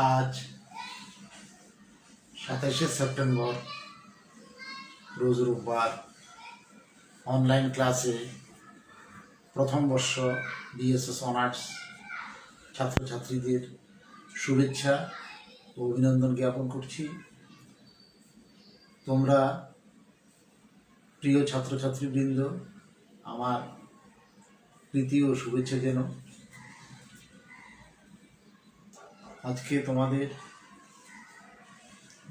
আজ 27শে সেপ্টেম্বর রোজ রোববার অনলাইন ক্লাসে প্রথম বর্ষ বিএসএস অনার্স ছাত্রছাত্রীদের শুভেচ্ছা ও অভিনন্দন জ্ঞাপন করছি। তোমরা প্রিয় ছাত্রছাত্রীবৃন্দ আমার প্রীতি ও শুভেচ্ছা যেন। আজকে তোমাদের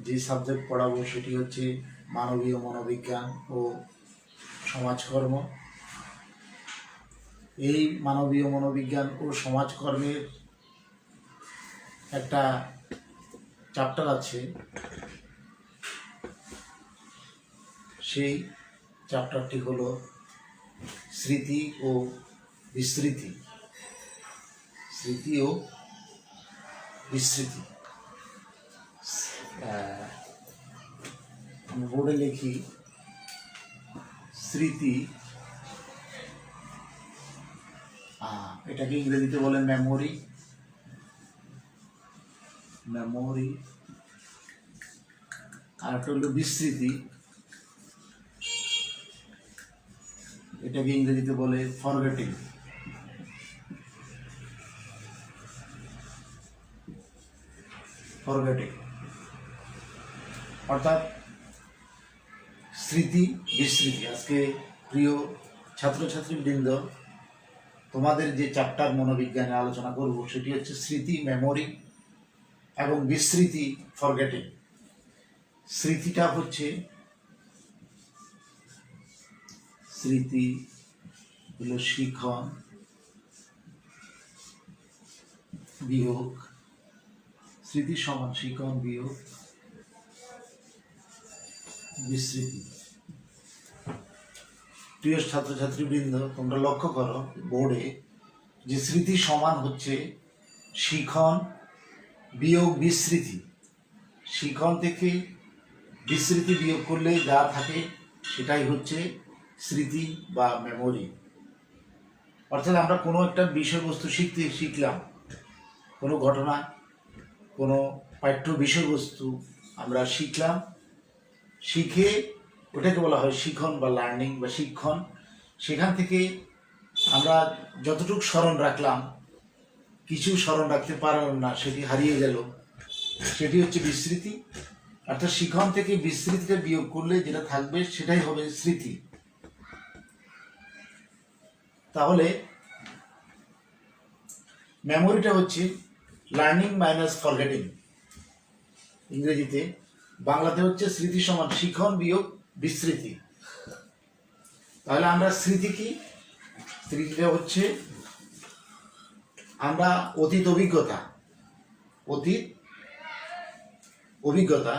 যে সাবজেক্ট পড়াবো সেটি হচ্ছে মানবীয় মনোবিজ্ঞান ও সমাজকর্ম। এই মানবীয় মনোবিজ্ঞান ও সমাজকর্মের একটা চ্যাপ্টার আছে, সেই চ্যাপ্টারটি হলো স্মৃতি ও বিস্মৃতি। স্মৃতি ও বিস্মৃতি। আমি বোর্ডে লিখি স্মৃতি, এটাকে ইংরেজিতে বলে মেমোরি। মেমোরি। আর একটা হলো বিস্মৃতি, এটাকে ইংরেজিতে বলে ফরগেটিং। ফরগেটিং অর্থাৎ স্মৃতি বিস্মৃতি। আজকে প্রিয় ছাত্রছাত্রীবৃন্দ, তোমাদের যে চ্যাপ্টার মনোবিজ্ঞানে আলোচনা করব সেটি হচ্ছে স্মৃতি মেমোরি এবং বিস্মৃতি ফরগেটিং। স্মৃতিটা হচ্ছে, স্মৃতি হলো শিখন বিয়োগ, স্মৃতি সমান শিখন বিয়োগ বিস্মৃতি। প্রিয় ছাত্রছাত্রীবৃন্দ, তোমরা লক্ষ্য করো বোর্ডে যে স্মৃতি সমান হচ্ছে শিখন বিয়োগ বিস্মৃতি। শিখন থেকে বিস্মৃতি বিয়োগ করলে যা থাকে সেটাই হচ্ছে স্মৃতি বা মেমোরি। অর্থাৎ আমরা কোনো একটা বিষয়বস্তু শিখলাম, কোনো ঘটনা, কোনো পাঠ্য বিষয়বস্তু আমরা শিখলাম, শিখে ওটাকে বলা হয় শিখন বা লার্নিং বা শিক্ষণ। সেখান থেকে আমরা যতটুকু স্মরণ রাখলাম, কিছু স্মরণ রাখতে পারলাম না, সেটি হারিয়ে গেল, সেটি হচ্ছে বিস্মৃতি। অর্থাৎ শিখন থেকে বিস্মৃতিটা বিয়োগ করলে যেটা থাকবে সেটাই হবে স্মৃতি। তাহলে মেমোরিটা হচ্ছে লার্নিং মাইনাস ফরগেটিং ইংরেজিতে, বাংলাতে হচ্ছে স্মৃতি সমান শিখন বিয়োগ বিস্মৃতি। তাহলে আমরা স্মৃতি কি? স্মৃতিটা হচ্ছে আমরা অতীত অভিজ্ঞতা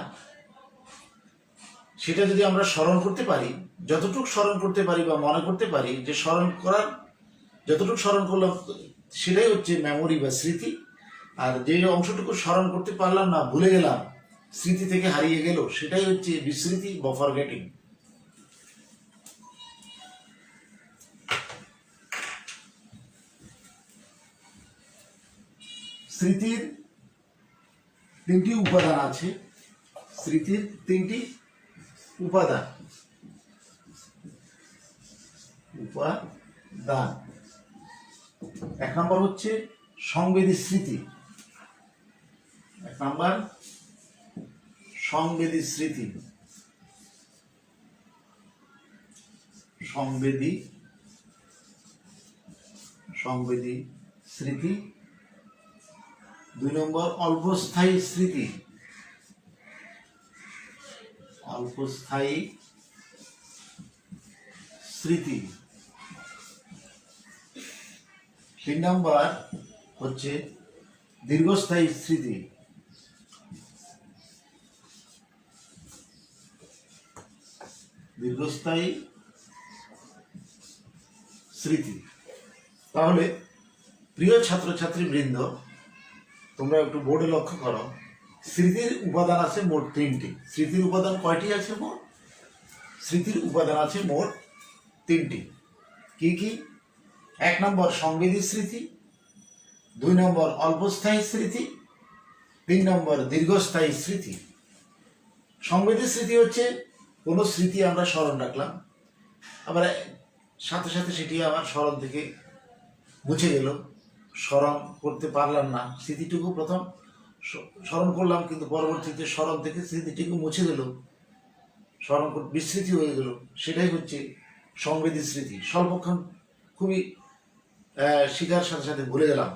সেটা যদি আমরা স্মরণ করতে পারি, যতটুকু স্মরণ করতে পারি বা মনে করতে পারি, যে স্মরণ করার যতটুকু স্মরণ করলাম সেটাই হচ্ছে মেমোরি বা স্মৃতি। আর যে অংশটুকু স্মরণ করতে পারলাম না, ভুলে গেলাম, স্মৃতি থেকে হারিয়ে গেল, সেটাই হচ্ছে বিস্মৃতি বা ফরগেটিং। স্মৃতির তিনটি উপাদান আছে। স্মৃতির তিনটি উপাদান। এক নম্বর হচ্ছে সংবেদী স্মৃতি। এক নম্বর সংবেদী স্মৃতি। সংবেদী স্মৃতি। দুই নম্বর অল্পস্থায়ী স্মৃতি। অল্পস্থায়ী স্মৃতি। তিন নম্বর হচ্ছে দীর্ঘস্থায়ী স্মৃতি। দীর্ঘস্থায়ী স্মৃতি। তাহলে প্রিয় ছাত্রছাত্রীবৃন্দ, তোমরা একটু বোর্ডে লক্ষ্য করো, স্মৃতির উপাদান আছে মোট তিনটি। স্মৃতির উপাদান কয়টি আছে মোট? স্মৃতির উপাদান আছে মোট তিনটি। কি কি? এক নম্বর সংবেদী স্মৃতি, দুই নম্বর অল্পস্থায়ী স্মৃতি, 3 নম্বর দীর্ঘস্থায়ী স্মৃতি। সংবেদী স্মৃতি হচ্ছে কোনো স্মৃতি আমরা স্মরণ রাখলাম, আবার সাথে সাথে সেটি আমার স্মরণ থেকে মুছে গেল, স্মরণ করতে পারলাম না, স্মৃতিটুকু প্রথম স্মরণ করলাম কিন্তু পরবর্তীতে স্মরণ থেকে স্মৃতিটুকু মুছে গেল, স্মরণ বিস্মৃতি হয়ে গেল, সেটাই হচ্ছে সংবেদী স্মৃতি। স্বল্পক্ষণ খুবই শিকার সাথে সাথে ভুলে গেলাম,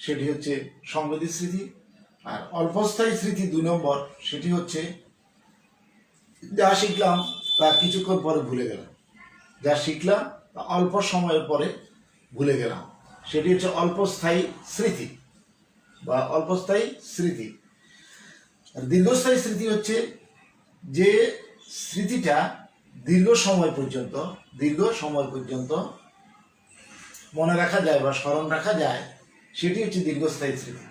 সেটি হচ্ছে সংবেদী স্মৃতি। আর অল্পস্থায়ী স্মৃতি 2 নম্বর, সেটি হচ্ছে যা শিখলাম তা কিছুক্ষণ পরে ভুলে গেলাম, যা শিখলাম তা অল্প সময়ের পরে ভুলে গেলাম, সেটি হচ্ছে অল্পস্থায়ী স্মৃতি বা অল্পস্থায়ী স্মৃতি। আর দীর্ঘস্থায়ী স্মৃতি হচ্ছে যে স্মৃতিটা দীর্ঘ সময় পর্যন্ত মনে রাখা যায় বা স্মরণ রাখা যায়, সেটি হচ্ছে দীর্ঘস্থায়ী স্মৃতি।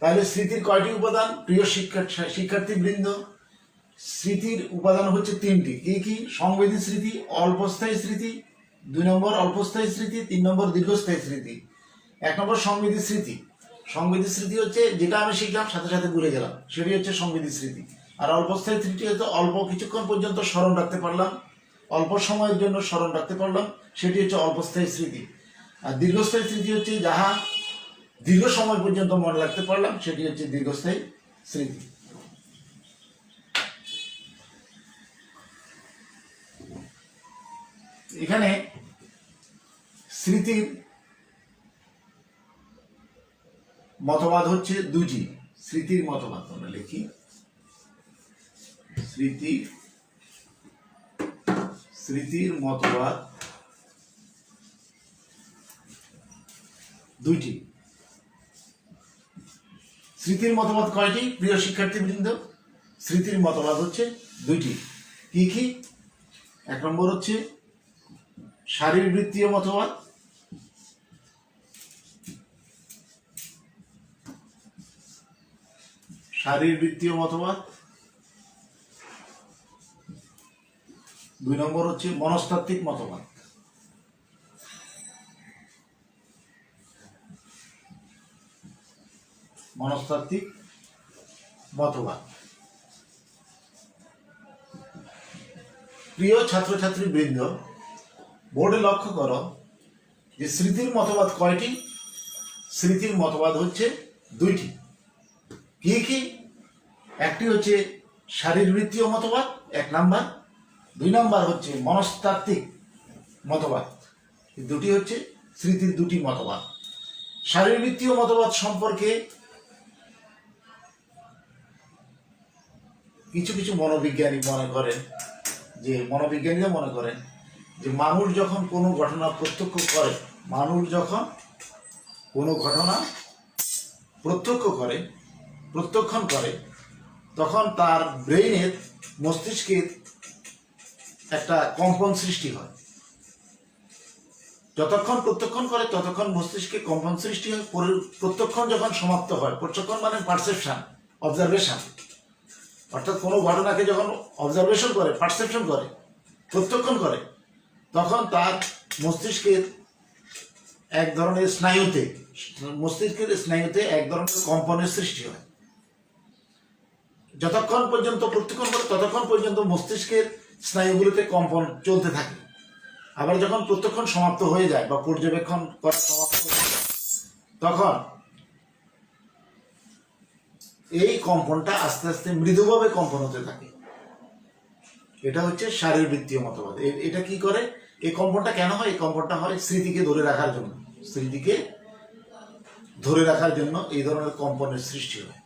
তাহলে স্মৃতির কয়টি উপাদান? প্রিয় শিক্ষার্থীবৃন্দ, স্মৃতির উপাদান হচ্ছে 3টি। কি? সংবেদী স্মৃতি, অল্পস্থায়ী স্মৃতি, 2 নম্বর অল্পস্থায়ী স্মৃতি, 3 নম্বর দীর্ঘস্থায়ী স্মৃতি। 1 নম্বর সংবেদী স্মৃতি। সংবেদী স্মৃতি হচ্ছে যেটা আমি শিখলাম সাথে সাথে ভুলে গেলাম, সেটি হচ্ছে সংবেদী স্মৃতি। আর অল্পস্থায়ী স্মৃতি হচ্ছে অল্প কিছুক্ষণ পর্যন্ত স্মরণ রাখতে পারলাম, অল্প সময়ের জন্য স্মরণ রাখতে পারলাম, সেটি হচ্ছে অল্পস্থায়ী স্মৃতি। আর দীর্ঘস্থায়ী স্মৃতি হচ্ছে যাহা দীর্ঘ সময় পর্যন্ত মনে রাখতে পারলাম, সেটি হচ্ছে দীর্ঘস্থায়ী স্মৃতি। এখানে স্মৃতির মতবাদ হচ্ছে 2টি। স্মৃতির মতবাদ আমরা লিখি, স্মৃতির মতবাদ 2টি। স্মৃতির মতবাদ কয়টি প্রিয় শিক্ষার্থীবৃন্দ? স্মৃতির মতবাদ হচ্ছে 2টি। কি? 1 নম্বর হচ্ছে শারীরবৃত্তীয় মতবাদ, মতবাদ। 2 নম্বর হচ্ছে মনস্তাত্ত্বিক মতবাদ। প্রিয় ছাত্রছাত্রী বৃন্দ, বোর্ডে লক্ষ্য করো যে স্মৃতির মতবাদ কয়টি? স্মৃতির মতবাদ হচ্ছে 2টি। কি? একটি হচ্ছে শারীরবৃত্তীয় মতবাদ 1 নাম্বার, 2 নাম্বার হচ্ছে মনস্তাত্ত্বিক মতবাদ। এই 2টি হচ্ছে স্মৃতির 2টি মতবাদ। শারীরবৃত্তীয় মতবাদ সম্পর্কে কিছু মনোবিজ্ঞানীরা মনে করেন যে মানুষ যখন কোনো ঘটনা প্রত্যক্ষণ করে তখন তার ব্রেইনের, মস্তিষ্কের একটা কম্পন সৃষ্টি হয়। যতক্ষণ প্রত্যক্ষণ করে ততক্ষণ মস্তিষ্কে কম্পন সৃষ্টি হয়। প্রত্যক্ষণ যখন সমাপ্ত হয়, প্রত্যক্ষণ মানে অবজারভেশন, অর্থাৎ কোনো ঘটনাকে যখন পারসেপশন করে, প্রত্যক্ষণ করে, তখন তার মস্তিষ্কের এক ধরনের স্নায়ুতে এক ধরনের কম্পনের সৃষ্টি হয়। যতক্ষণ পর্যন্ত প্রত্যক্ষণ করে ততক্ষণ পর্যন্ত মস্তিষ্কের স্নায়ুগুলোতে কম্পন চলতে থাকে। আবার যখন প্রত্যক্ষণ সমাপ্ত হয়ে যায় বা পর্যবেক্ষণ করা সমাপ্ত হয়ে যায়, তখন এই কম্পনটা আস্তে আস্তে মৃদুভাবে কম্পন হতে থাকে। এটা হচ্ছে শারীরবৃত্তীয় মতবাদ। এটা কি করে? এই কম্পনটা কেন হয়? এই কম্পনটা হয় স্মৃতিকে ধরে রাখার জন্য এই ধরনের কম্পনের সৃষ্টি হয়।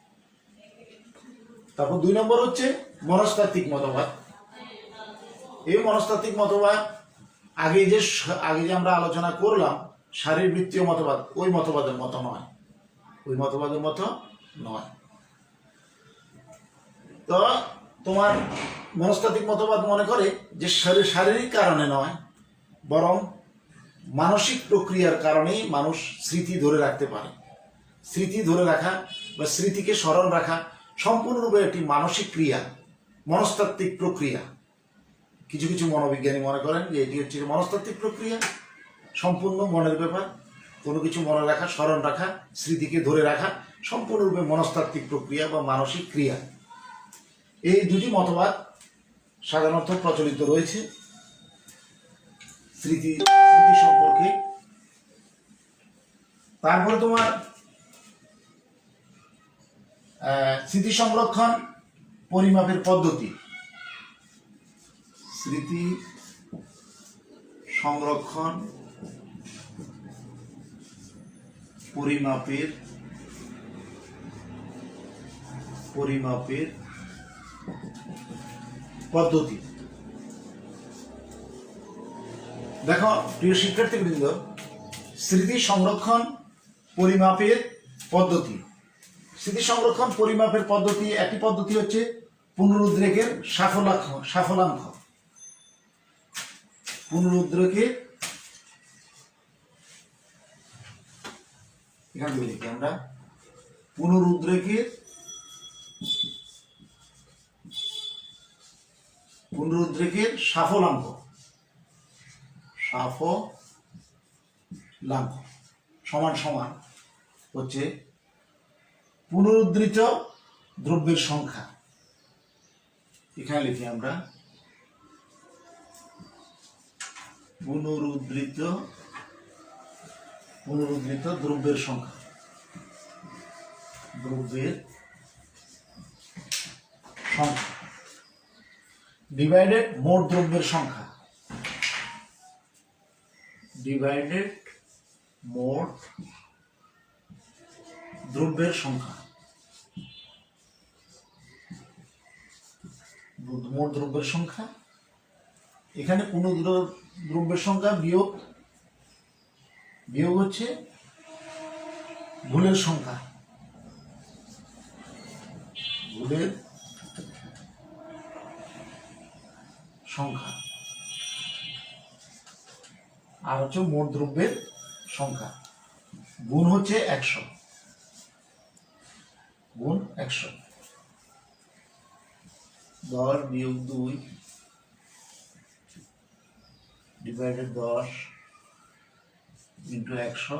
তারপর 2 নম্বর হচ্ছে মনস্তাত্ত্বিক মতবাদ। এই মনস্তাত্ত্বিক মতবাদ আগে যে আমরা আলোচনা করলাম শারীরবৃত্তীয় মতবাদ, ওই মতবাদের মতো নয়। তো তোমার মনস্তাত্ত্বিক মতবাদ মনে করে যে শারীরিক কারণে নয়, বরং মানসিক প্রক্রিয়ার কারণেই মানুষ স্মৃতি ধরে রাখতে পারে। স্মৃতি ধরে রাখা বা স্মৃতিকে স্মরণ রাখা সম্পূর্ণরূপে একটি মানসিক ক্রিয়া, মনস্তাত্ত্বিক প্রক্রিয়া। কিছু মনোবিজ্ঞানী মনে করেন যে এটি হচ্ছে মনস্তাত্ত্বিক প্রক্রিয়া, সম্পূর্ণ মনের ব্যাপার। কোনো কিছু মনে রাখা, স্মরণ রাখা, স্মৃতিকে ধরে রাখা, সম্পূর্ণরূপে মনস্তাত্ত্বিক প্রক্রিয়া বা মানসিক ক্রিয়া। এই দুটি মতবাদ সাধারণত প্রচলিত রয়েছে স্মৃতি সম্পর্কে। তারপরে তোমার স্মৃতি সংরক্ষণ পরিমাপের পদ্ধতি। স্মৃতি সংরক্ষণ পরিমাপের পদ্ধতি। দেখো প্রিয় শিক্ষার্থীবৃন্দ, স্মৃতি সংরক্ষণ পরিমাপের পদ্ধতি। স্মৃতি সংরক্ষণ পরিমাপের পদ্ধতি, একটি পদ্ধতি হচ্ছে পুনরুদ্রেকের সাফল্যাঙ্ক। পুনরুদ্রেকের, এখান থেকে লিখি আমরা, পুনরুদ্রেকের সাফল্যাঙ্ক সমান সমান হচ্ছে পুনরুদ্ধৃত দ্রব্যের সংখ্যা। এখানে লিখি আমরা পুনরুদ্ধৃত দ্রব্যের সংখ্যা, ডিভাইডেড মোট দ্রব্যের সংখ্যা, ডিভাইডেড মোট দ্রব্যের সংখ্যা। এখানে দ্রব্যের সংখ্যা বিয়োগ হচ্ছে ভুলের সংখ্যা, আর হচ্ছে মোট দ্রব্যের সংখ্যা। গুণ হচ্ছে 100, 10 বিয়োগ 2 ডিভাইডেড 10 ইন্টু 100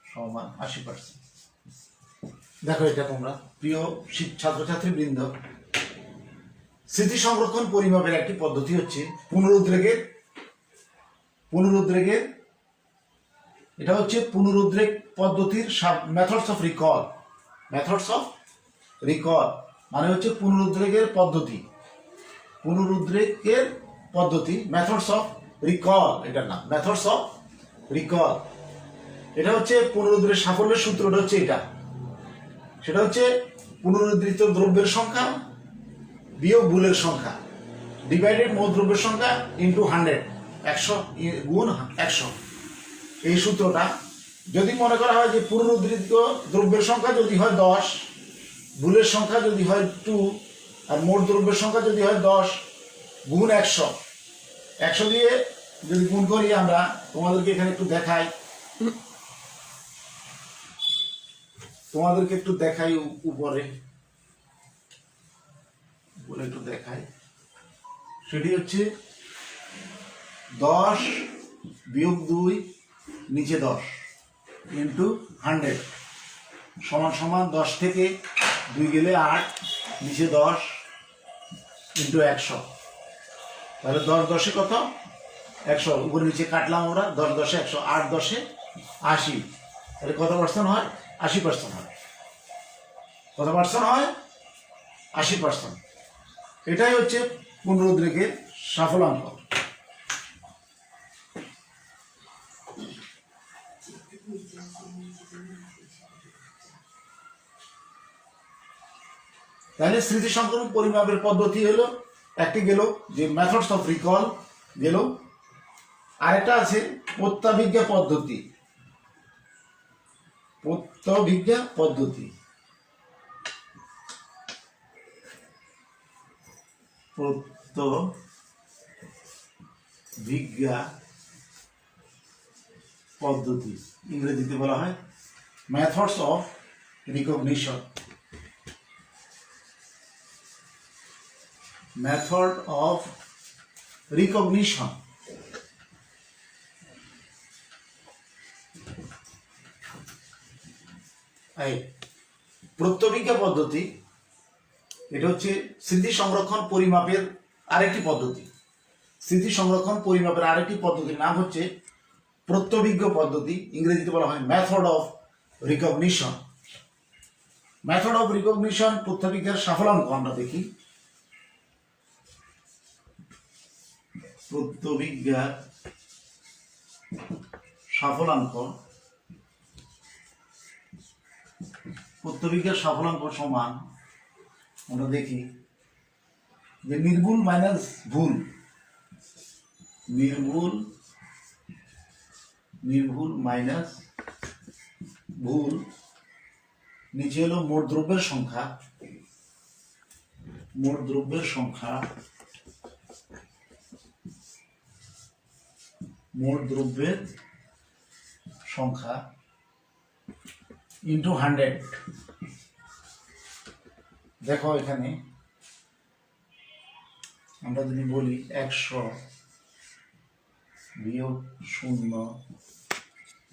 সমান 80%। দেখো এটা তোমরা প্রিয় ছাত্রছাত্রীবৃন্দ, স্মৃতি সংরক্ষণ পরিমাপের একটি পদ্ধতি হচ্ছে পুনরুদ্রেকের। এটা হচ্ছে পুনরুদ্রেক পদ্ধতির মেথডস অফ রিকল। মানে হচ্ছে পুনরুদ্রেকের পদ্ধতি, মেথডস অফ রিকল, এটার নাম মেথডস অফ রিকল। এটা হচ্ছে পুনরুদ্রেক সাফল্যের সূত্রটা হচ্ছে এটা, সেটা হচ্ছে পুনরুদ্ধৃত দ্রব্যের সংখ্যা বিয়োগ ভুলের সংখ্যা, ডিভাইডেড মোট দ্রব্যের সংখ্যা ইন্টু 100, 100 গুণ 100। এই সূত্রটা যদি মনে করা হয় যে পুনরুদ্ধৃত দ্রব্যের সংখ্যা যদি হয় 10, ভুলের সংখ্যা যদি হয় 2, আর মোট দ্রব্যের সংখ্যা যদি হয় 10 গুণ 100 দিয়ে যদি গুণ করি আমরা, তোমাদেরকে এখানে একটু দেখাই, উপরে একটু দেখাই। সেটি হচ্ছে 10 বিয়োগ 2 নিচে 10 ইন্টু 100 সমান 10 থেকে 2 গেলে 8 নিচে 10 ইন্টু 100। তাহলে 10 10 কত? 100। উপরে নিচে কাটলাম আমরা, 10 10 100, 8 10 80। তাহলে কত পার্সেন্ট হয়? 80% হয়। কত পার্সেন্ট হয়? 80%। এটাই হচ্ছে পুনরুদ্রেকের সাফল্যাঙ্ক। তাহলে স্মৃতি সংরক্ষণ পরিমাপের পদ্ধতি হলো একটি, গেল যে মেথডস অফ রিকল গেল, আরেকটা আছে প্রত্যাভিজ্ঞা পদ্ধতি। ইংরেজিতে বলা হয় methods of recognition. Method of recognition. এই প্রত্যবিজ্ঞা পদ্ধতি, এটা হচ্ছে স্মৃতি সংরক্ষণ পরিমাপের আরেকটি পদ্ধতি। স্মৃতি সংরক্ষণ পরিমাপের আরেকটি পদ্ধতির নাম হচ্ছে প্রত্যবিজ্ঞ পদ্ধতি, ইংরেজিতে বলা হয় method of recognition. Method of recognition প্রত্যবিজ্ঞার সাফল্যাঙ্ক আমরা দেখি। প্রত্যবিজ্ঞার সাফল্যাঙ্ক, প্রত্যবিজ্ঞার সাফল্যাঙ্ক সমান আমরা দেখি যে নির্ভুল মাইনাস ভুল, নির্ভুল মাইনাস ভুল, নিচে হলো মোট দ্রব্যের সংখ্যা, মোট দ্রব্যের সংখ্যা, মোট দ্রব্যের সংখ্যা ইন্টু 100। দেখো এখানে আমরা যদি বলি 100 বিয়োগ 0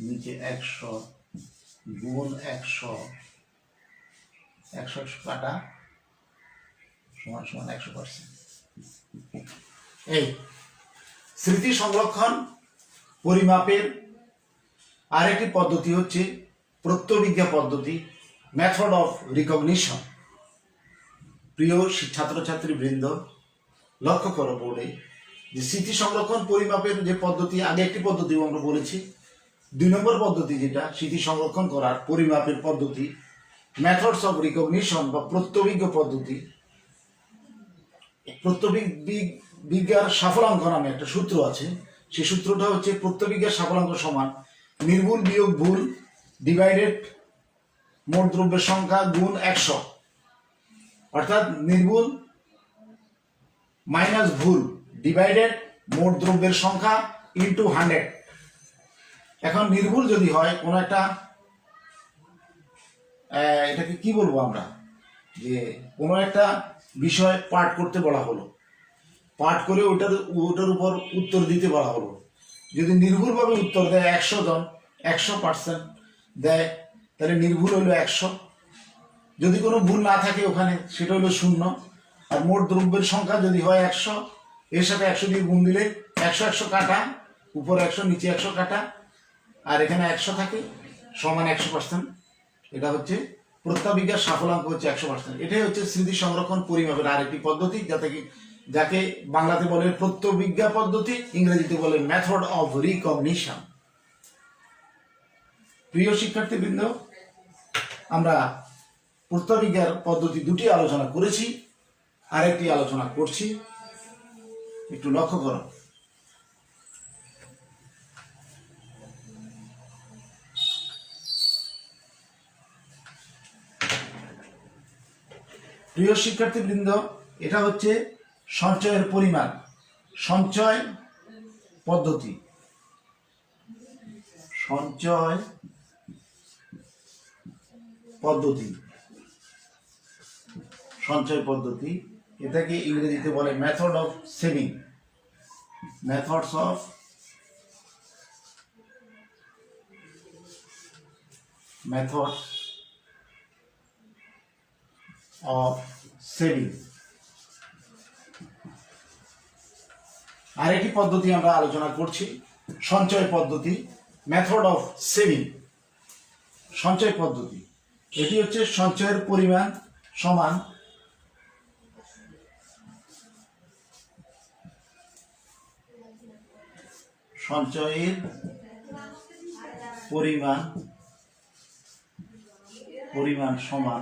নিচে 100 গুণ 100, 100 কাটা সমান সমান 100%। এই স্মৃতি সংরক্ষণ পরিমাপের আরেকটি পদ্ধতি হচ্ছে প্রত্যবিজ্ঞা পদ্ধতি, মেথড অফ রিকগনিশন। প্রিয় ছাত্রছাত্রী বৃন্দ, লক্ষ্য করো বোর্ডে যে স্মৃতি সংরক্ষণ পরিমাপের যে পদ্ধতি, আগে একটি পদ্ধতি আমরা বলেছি, 2 নম্বর পদ্ধতি যেটা স্মৃতি সংরক্ষণ করার পরিমাপের পদ্ধতি, মেথডস অফ রিকগনিশন বা প্রত্যবিজ্ঞ পদ্ধতি। প্রত্যবিজ্ঞার সাফল্যাঙ্ক নামে একটা সূত্র আছে, সেই সূত্রটা হচ্ছে প্রত্যবিজ্ঞার সাফল্যাঙ্ক সমান নির্ভুল বিয়োগ ভুল ডিভাইডেড মোট দ্রব্যের সংখ্যা গুণ 100, অর্থাৎ নির্ভুল মাইনাস ভুল ডিভাইডেড মোট দ্রব্যের সংখ্যা ইন্টু 100। এখন নির্ভুল যদি হয় কোনো একটা, এটাকে কি বলবো আমরা, যে কোনো একটা বিষয় পাঠ করতে বলা হলো, পাঠ করে ওটার উপর উত্তর দিতে বলা হলো। যদি নির্ভুলভাবে উত্তর দেয় 100 জন, 100% দেয়, তাহলে নির্ভুল হইলো 100। যদি কোনো ভুল না থাকে ওখানে, সেটা হলো 0। আর মোট দ্রব্যের সংখ্যা যদি হয় 100, এর সাথে 100 দিয়ে গুণ দিলে 100 কাটা, উপর 100 নিচে 100 কাটা, আর এখানে 100 থাকে সমান 100%। এটা হচ্ছে প্রত্যবিজ্ঞার সাফল্যাঙ্ক হচ্ছে 100%। এটাই হচ্ছে স্মৃতি সংরক্ষণ পরিমাপের আরেকটি পদ্ধতি, যাকে বাংলাতে বলে প্রত্যবিজ্ঞা পদ্ধতি, ইংরেজিতে বলে মেথড অফ রিকগনিশন। প্রিয় শিক্ষার্থীবৃন্দ, আমরা প্রত্যবিজ্ঞার পদ্ধতি 2টি আলোচনা করেছি, আরেকটি আলোচনা করছি, একটু লক্ষ্য করো। প্রিয় শিক্ষার্থীবৃন্দ, এটা হচ্ছে সঞ্চয়ের পরিমাণ, সঞ্চয় পদ্ধতি, সঞ্চয় পদ্ধতি, সঞ্চয় পদ্ধতি। এটাকে ইংরেজিতে বলে method of saving, methods of saving. আরেকটি পদ্ধতি আমরা আলোচনা করছি, সঞ্চয় পদ্ধতি, মেথড অফ সেভিং, সঞ্চয় পদ্ধতি। এটি হচ্ছে সঞ্চয়ের পরিমাণ সমান সঞ্চয়ের পরিমাণ সমান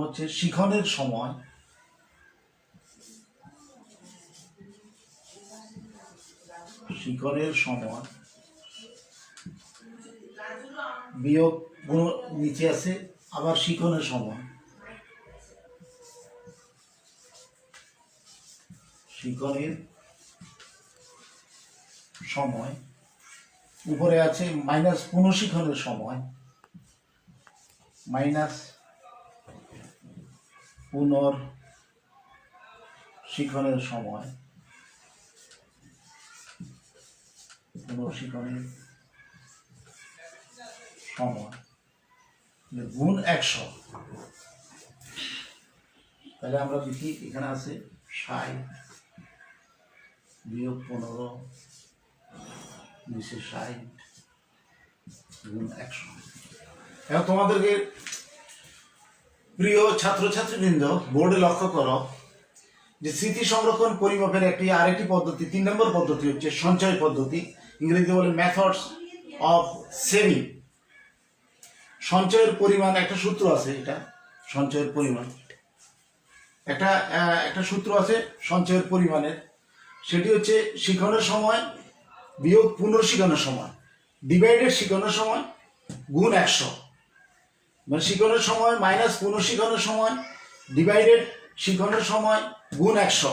হচ্ছে শিখনের সময় বিয়োগ নিচে আছে আবার শিখনের সময়, উপরে আছে মাইনাস পুনঃশিখনের সময়, মাইনাস পুনঃশিখনের সময়, সময় গুণ 100। তাহলে আমরা লিখি, এখানে আছে 60 বিয়োগ 15 নিচে 60 গুণ 100। এখন তোমাদেরকে প্রিয় ছাত্রছাত্রীবৃন্দ বোর্ডে লক্ষ্য করো যে স্মৃতি সংরক্ষণ পরিমাপের আরেকটি পদ্ধতি, 3 নম্বর পদ্ধতি হচ্ছে সঞ্চয় পদ্ধতি, ইংরেজিতে বলে মেথডস অফ সেভিং। সঞ্চয়ের পরিমাণ একটা সূত্র আছে, এটা সঞ্চয়ের পরিমাণ একটা সূত্র আছে সঞ্চয়ের পরিমাণের, সেটি হচ্ছে শিখনের সময় বিয়োগ পুনর্শিখনের সময় ডিভাইডেড শিখনের সময় গুণ 100। মানে শিখনের সময় মাইনাস পুনর্শিখনের সময় ডিভাইডেড শিখনের সময় গুণ 100।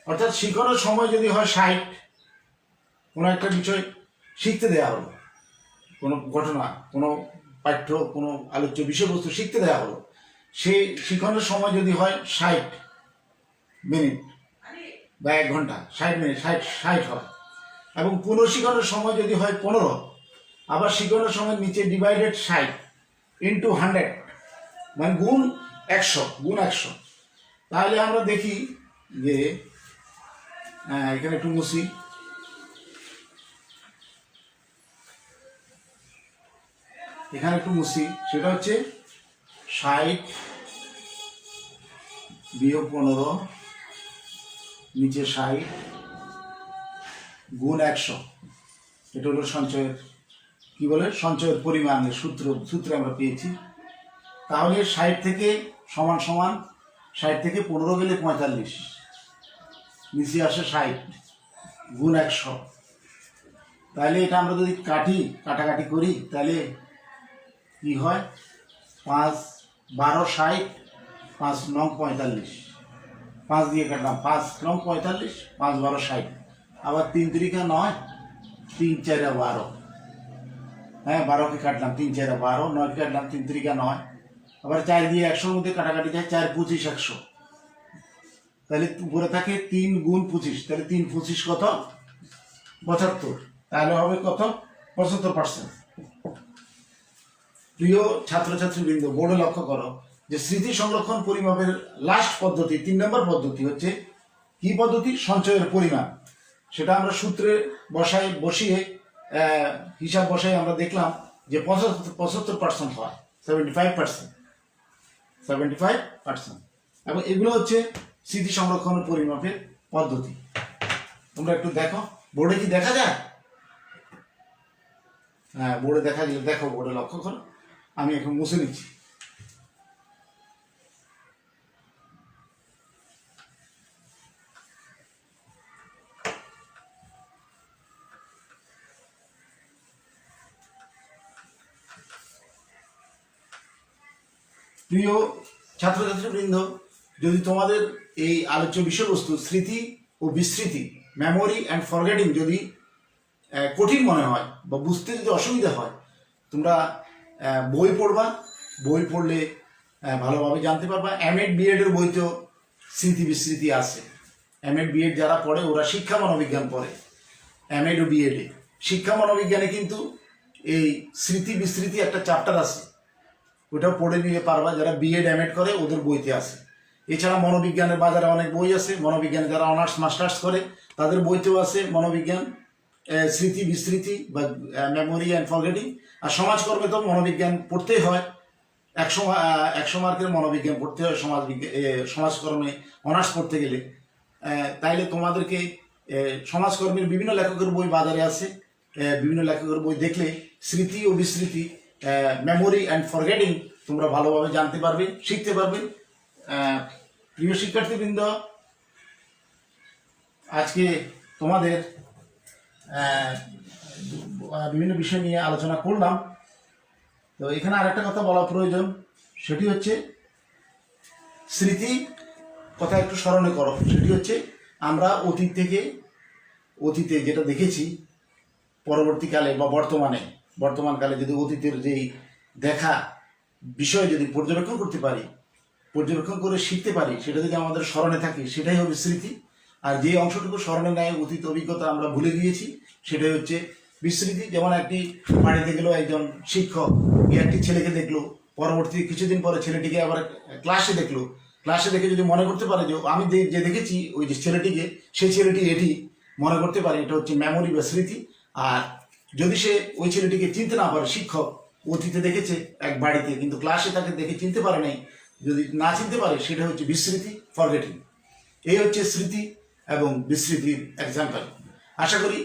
অর্থাৎ শিখনের সময় যদি হয় 60, কোনো একটা বিষয় শিখতে দেওয়া হলো, কোনো ঘটনা, কোনো পাঠ্য, কোনো আলোচ্য বিষয়বস্তু শিখতে দেওয়া হলো, সেই শিখনের সময় যদি হয় 60 মিনিট বা 1 ঘন্টা, 60 মিনিট 60 হয়। এবং পুনর্শিখনের সময় যদি হয় 15, আবার শিখনের সময় নিচে ডিভাইডেড 60 ইন্টু 100, মানে গুণ 100। তাহলে আমরা দেখি যে এখানে একটু মুছি, সেটা হচ্ছে 60 বিয়োগ 15 নিচে 60 গুণ 100। এটা হলো সঞ্চয়ের সঞ্চয়ের পরিমাণের সূত্রে আমরা পেয়েছি। তাহলে 60 থেকে সমান 60 থেকে 15 গেলে 45, নিচে আসে 60 গুণ 100। তাহলে এটা আমরা যদি কাটাকাটি করি তাহলে কি হয়, 5 12 60, 5 9 45, 5 দিয়ে কাটলাম, 5 9 45, 5 12 60, আবার 3 3 9, 3 4 12, হ্যাঁ 12কে কাটলাম, 3 4 12, 9কে কাটলাম, 3 3 9, আবার 4 দিয়ে 100-র মধ্যে কাটাকাটি যায়, 4 25 100। তাহলে উপরে থাকে 3 গুণ 25, তাহলে 3 25 কত, 75। তাহলে হবে কত, 75%। প্রিয় ছাত্রছাত্রীবৃন্দ বোর্ডে লক্ষ্য করো যে স্মৃতি সংরক্ষণ পরিমাপের লাস্ট পদ্ধতি, 3 নম্বর পদ্ধতি হচ্ছে কি পদ্ধতি, সঞ্চয়ের পরিমাণ। সেটা আমরা সূত্রে বসিয়ে হিসাব বসাই আমরা দেখলাম যে 75% হয়, 75%। এবং এগুলো হচ্ছে স্মৃতি সংরক্ষণ পরিমাপের পদ্ধতি। তোমরা একটু দেখো, বোর্ডে কি দেখা যায়? হ্যাঁ, বোর্ডে দেখা গেলে দেখো, বোর্ডে লক্ষ্য করো। আমি এখন মুছে নিচ্ছি। প্রিয় ছাত্রছাত্রীবৃন্দ, যদি তোমাদের এই আলোচ্য বিষয়বস্তু স্মৃতি ও বিস্মৃতি, মেমোরি অ্যান্ড ফরগেটিং যদি কঠিন মনে হয় বা বুঝতে যদি অসুবিধা হয়, তোমরা বই পড়বা। বই পড়লে ভালোভাবে জানতে পারবা। এমএড বিএডের বইতেও স্মৃতি বিস্মৃতি আছে। এমএড বিএড যারা পড়ে ওরা শিক্ষা মনোবিজ্ঞান পড়ে, এমএড ও বিএডে। শিক্ষা মনোবিজ্ঞানে কিন্তু এই স্মৃতি বিস্মৃতি একটা চ্যাপ্টার আছে, ওটাও পড়ে নিয়ে পারবা। যারা বিএড এমএড করে ওদের বইতে আছে। এছাড়া মনোবিজ্ঞানের বাজারে অনেক বই আছে। মনোবিজ্ঞানে যারা অনার্স মাস্টার্স করে তাদের বইতেও আছে মনোবিজ্ঞান, স্মৃতি বিস্মৃতি বা মেমোরি অ্যান্ড ফরগেটিং। আর সমাজকর্মে তো মনোবিজ্ঞান পড়তেই হয়, 100 মার্কের মনোবিজ্ঞান পড়তে হয় সমাজকর্মে অনার্স পড়তে গেলে। তাইলে তোমাদেরকে সমাজকর্মের বিভিন্ন লেখকের বই বাজারে আছে। বিভিন্ন লেখকের বই দেখলে স্মৃতি ও বিস্মৃতি, মেমোরি অ্যান্ড ফরগেটিং তোমরা ভালোভাবে জানতে পারবে, শিখতে পারবে। প্রিয় শিক্ষার্থীবৃন্দ, আজকে তোমাদের বিভিন্ন বিষয় নিয়ে আলোচনা করলাম। তো এখানে আরেকটা কথা বলা প্রয়োজন, সেটি হচ্ছে স্মৃতি কথা একটু স্মরণে করো। সেটি হচ্ছে আমরা অতীতে যেটা দেখেছি, পরবর্তীকালে বা বর্তমানকালে যদি অতীতের যেই দেখা বিষয় যদি পর্যবেক্ষণ করতে পারি, পর্যবেক্ষণ করে শিখতে পারি, সেটা যদি আমাদের স্মরণে থাকে, সেটাই হবে স্মৃতি। আর যে অংশটুকু স্মরণে নেয় অতীত অভিজ্ঞতা আমরা ভুলে গিয়েছি, সেটাই হচ্ছে বিস্মৃতি যেমন একটি বাড়িতে গেল একজন শিক্ষক গিয়ে একটি ছেলেকে দেখলো, পরবর্তী কিছুদিন পরে ছেলেটিকে আবার ক্লাসে দেখলো, ক্লাসে দেখে যদি মনে করতে পারে যে আমি যে দেখেছি ওই যে ছেলেটিকে, সেই ছেলেটি এটি মনে করতে পারে, এটা হচ্ছে মেমোরি বা স্মৃতি। আর যদি সে ওই ছেলেটিকে চিনতে না পারে, শিক্ষক অতীতে দেখেছে এক বাড়িতে কিন্তু ক্লাসে তাকে দেখে চিনতে পারে নাই, যদি না চিনতে পারে সেটা হচ্ছে বিস্মৃতি, ফরগেটিং। এই হচ্ছে স্মৃতি এবং বিস্মৃতির এক্সাম্পল। আশা করি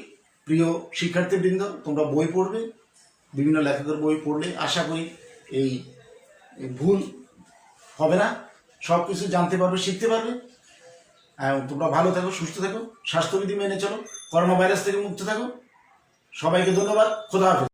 প্রিয় শিক্ষার্থীবৃন্দ তোমরা বই পড়বে, বিভিন্ন লেখকের বই পড়লে আশা করি এই ভুল হবে না, সব কিছু জানতে পারবে, শিখতে পারবে। তোমরা ভালো থাকো, সুস্থ থাকো, স্বাস্থ্যবিধি মেনে চলো, করোনা ভাইরাস থেকে মুক্ত থাকো। সবাইকে ধন্যবাদ। খোদা হাফেজ।